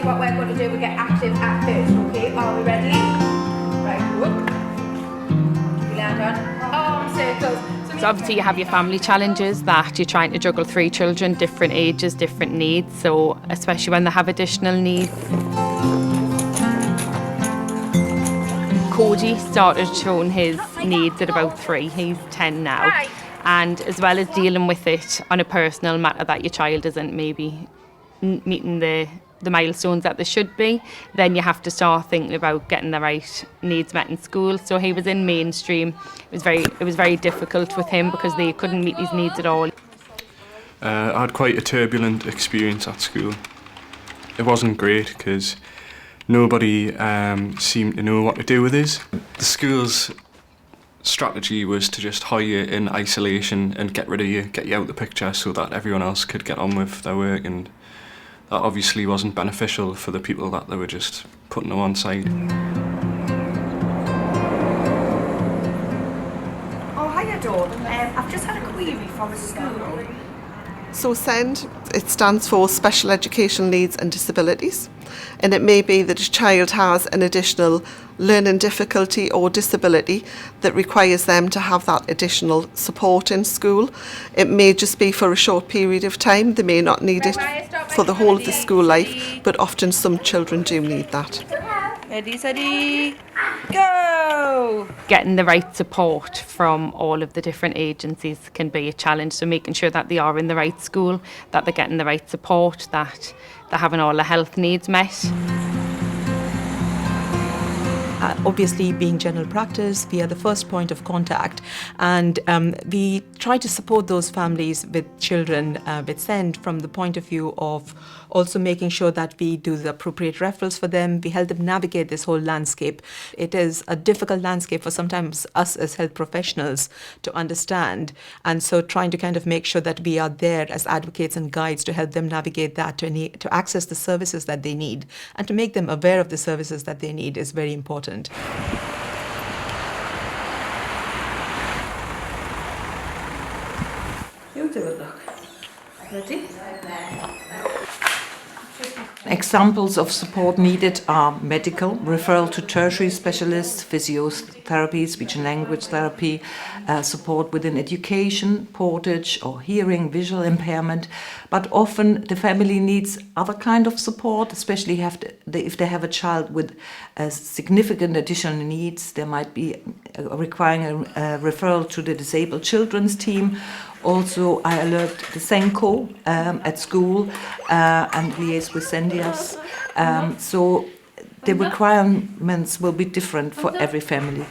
what we're going to do, we get active at first, okay? Are we ready? Right, whoop. We land on arm circles. So obviously you have your family challenges that you're trying to juggle 3 children, different ages, different needs, so especially when they have additional needs. Cody started showing his needs at about 3, he's 10 now. And as well as dealing with it on a personal matter that your child isn't maybe meeting the milestones that they should be, then you have to start thinking about getting the right needs met in school. So he was in mainstream. It was very difficult with him because they couldn't meet his needs at all. I had quite a turbulent experience at school. It wasn't great because nobody seemed to know what to do with us. The school's strategy was to just hire you in isolation and get rid of you, get you out of the picture so that everyone else could get on with their work, and that obviously wasn't beneficial for the people that they were just putting to one side. Oh, hiya, Dawn. I've just had a query from a school. So SEND, it stands for Special Educational Needs and Disabilities, and it may be that a child has an additional learning difficulty or disability that requires them to have that additional support in school. It may just be for a short period of time, they may not need it for the whole of the school life, but often some children do need that. Ready, steady, go! Getting the right support from all of the different agencies can be a challenge, so making sure that they are in the right school, that they're getting the right support, that they're having all their health needs met. Obviously, being general practice, we are the first point of contact, and we try to support those families with children with SEND from the point of view of also making sure that we do the appropriate referrals for them. We help them navigate this whole landscape. It is a difficult landscape for sometimes us as health professionals to understand, and so trying to kind of make sure that we are there as advocates and guides to help them navigate that, to access the services that they need, and to make them aware of the services that they need is very important. You do it, look. Ready? Examples of support needed are medical, referral to tertiary specialists, physiotherapy, speech and language therapy, support within education, portage or hearing, visual impairment. But often the family needs other kind of support, especially if they have a child with significant additional needs. There might be requiring a referral to the disabled children's team. Also, I alert the SENCO at school and liaise with SENDIAS. So the requirements will be different for every family.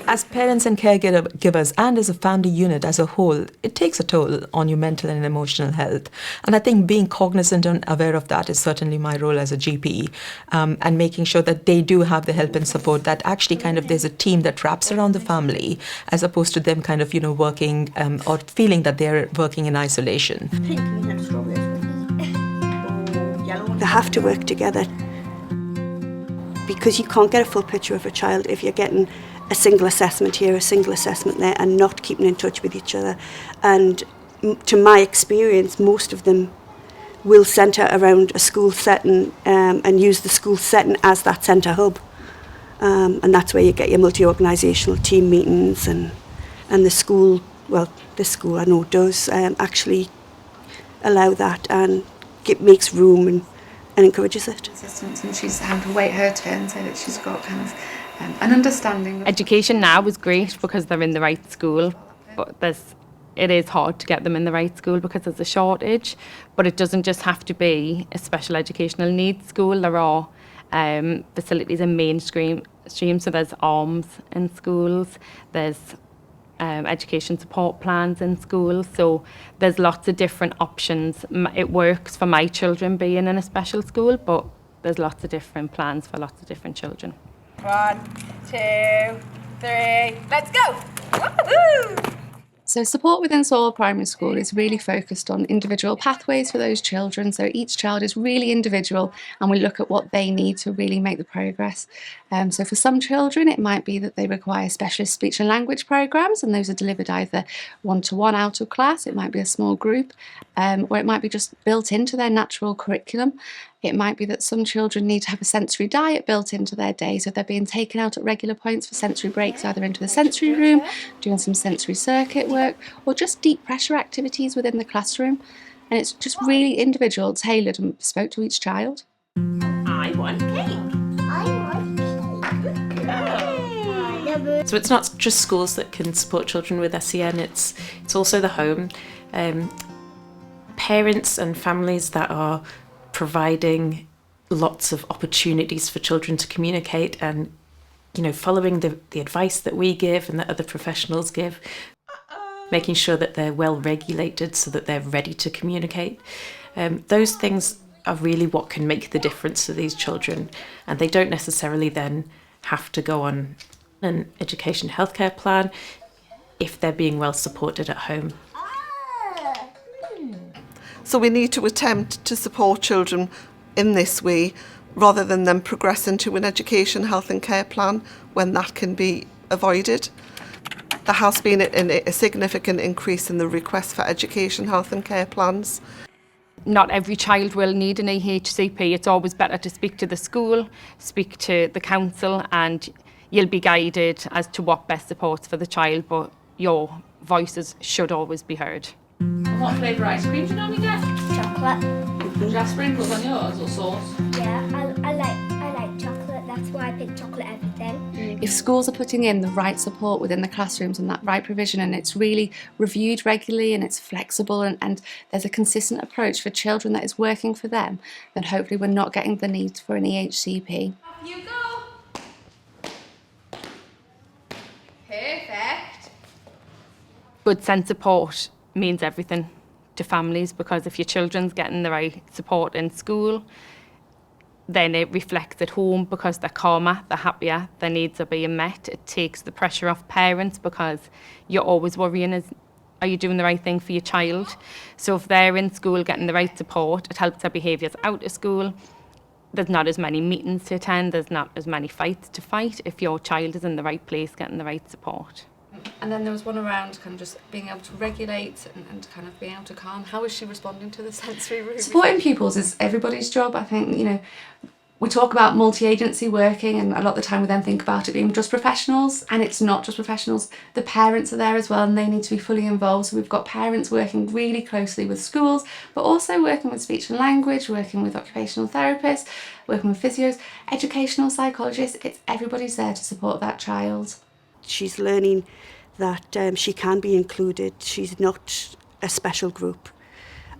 As parents and caregivers and as a family unit as a whole, it takes a toll on your mental and emotional health. And I think being cognizant and aware of that is certainly my role as a GP, and making sure that they do have the help and support, that actually kind of there's a team that wraps around the family as opposed to them kind of, working or feeling that they're working in isolation. They have to work together because you can't get a full picture of a child if you're getting a single assessment here, a single assessment there, and not keeping in touch with each other. And to my experience, most of them will centre around a school setting and use the school setting as that centre hub. And that's where you get your multi-organisational team meetings, and the school, well, this school I know does actually allow that, and it makes room and encourages it. Assistance, and she's having to wait her turn so that she's got kind of an understanding. Education now is great because they're in the right school, but it is hard to get them in the right school because there's a shortage. But it doesn't just have to be a special educational needs school. There are facilities in mainstream, so there's arms in schools, there's education support plans in schools, so there's lots of different options. It works for my children being in a special school, but there's lots of different plans for lots of different children. 1, 2, 3, let's go! Woo-hoo! So support within Sewell Primary School is really focused on individual pathways for those children. So each child is really individual and we look at what they need to really make the progress. So for some children it might be that they require specialist speech and language programmes, and those are delivered either one-to-one out of class, it might be a small group, or it might be just built into their natural curriculum. It might be that some children need to have a sensory diet built into their day, so they're being taken out at regular points for sensory breaks, either into the sensory room, doing some sensory circuit work, or just deep pressure activities within the classroom. And it's just really individual, tailored and bespoke to each child. I want cake. I want cake. So it's not just schools that can support children with SEN, it's also the home. Parents and families that are providing lots of opportunities for children to communicate and, you know, following the advice that we give and that other professionals give, making sure that they're well regulated so that they're ready to communicate. Those things are really what can make the difference to these children, and they don't necessarily then have to go on an education healthcare plan if they're being well supported at home. So we need to attempt to support children in this way rather than them progress into an education, health and care plan when that can be avoided. There has been a significant increase in the request for education, health and care plans. Not every child will need an EHCP. It's always better to speak to the school, speak to the council, and you'll be guided as to what best supports for the child, but your voices should always be heard. What flavour ice cream do you normally get? Chocolate. Do you have sprinkles on yours or sauce? Yeah, I like chocolate. That's why I pick chocolate everything. If schools are putting in the right support within the classrooms and that right provision, and it's really reviewed regularly and it's flexible and there's a consistent approach for children that is working for them, then hopefully we're not getting the need for an EHCP. Off you go. Perfect. Good sense support means everything to families, because if your children's getting the right support in school, then it reflects at home because they're calmer, they're happier, their needs are being met. It takes the pressure off parents because you're always worrying, are you doing the right thing for your child? So if they're in school getting the right support, it helps their behaviours out of school. There's not as many meetings to attend, there's not as many fights to fight if your child is in the right place getting the right support. And then there was one around kind of just being able to regulate and kind of being able to calm. How is she responding to the sensory room? Supporting pupils is everybody's job. I think, you know, we talk about multi-agency working, and a lot of the time we then think about it being just professionals, and it's not just professionals. The parents are there as well and they need to be fully involved. So we've got parents working really closely with schools, but also working with speech and language, working with occupational therapists, working with physios, educational psychologists. It's everybody's there to support that child. She's learning that she can be included. She's not a special group.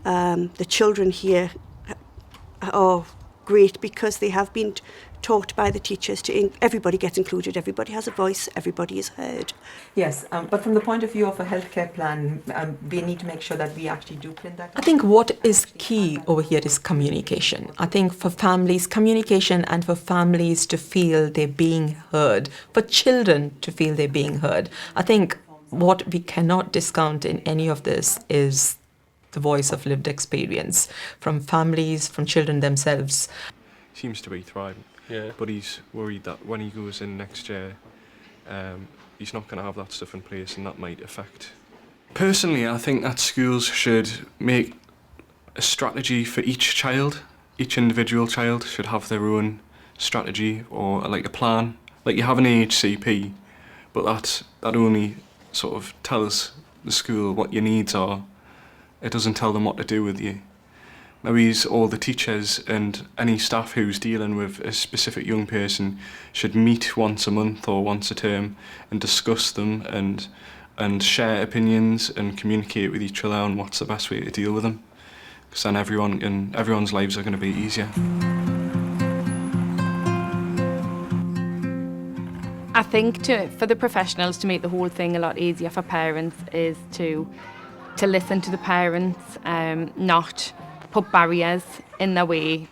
The children here are great because they have been taught by the teachers to everybody gets included, everybody has a voice, everybody is heard. Yes, but from the point of view of a healthcare plan, we need to make sure that we actually do print that. I think what is key over here is communication. I think for families, communication, and for families to feel they're being heard, for children to feel they're being heard. I think what we cannot discount in any of this is the voice of lived experience from families, from children themselves. Seems to be thriving. Yeah. But he's worried that when he goes in next year, he's not going to have that stuff in place, and that might affect. Personally, I think that schools should make a strategy for each child. Each individual child should have their own strategy or like a plan. Like you have an AHCP, but that only sort of tells the school what your needs are. It doesn't tell them what to do with you. Maybe all the teachers and any staff who's dealing with a specific young person should meet once a month or once a term and discuss them and share opinions and communicate with each other on what's the best way to deal with them. Because then everyone's lives are going to be easier. I think for the professionals to make the whole thing a lot easier for parents is to listen to the parents, not put barriers in their way,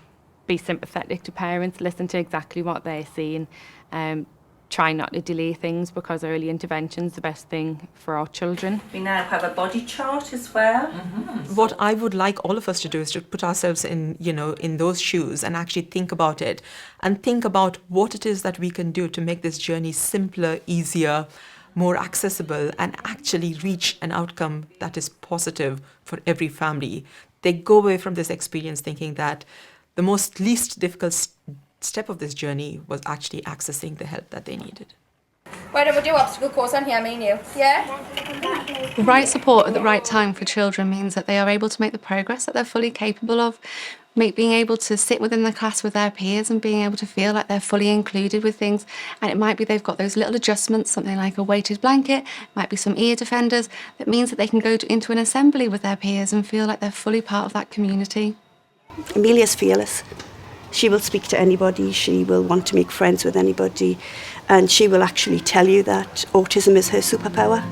be sympathetic to parents, listen to exactly what they're saying, try not to delay things, because early intervention's the best thing for our children. We now have a body chart as well. What I would like all of us to do is to put ourselves in, in those shoes and actually think about it and think about what it is that we can do to make this journey simpler, easier, more accessible, and actually reach an outcome that is positive for every family. They go away from this experience thinking that the least difficult step of this journey was actually accessing the help that they needed. Why don't we do obstacle course on here, me and you? Yeah? The right support at the right time for children means that they are able to make the progress that they're fully capable of, being able to sit within the class with their peers and being able to feel like they're fully included with things. And it might be they've got those little adjustments, something like a weighted blanket, might be some ear defenders, that means that they can go into an assembly with their peers and feel like they're fully part of that community. Amelia's fearless. She will speak to anybody, she will want to make friends with anybody, and she will actually tell you that autism is her superpower.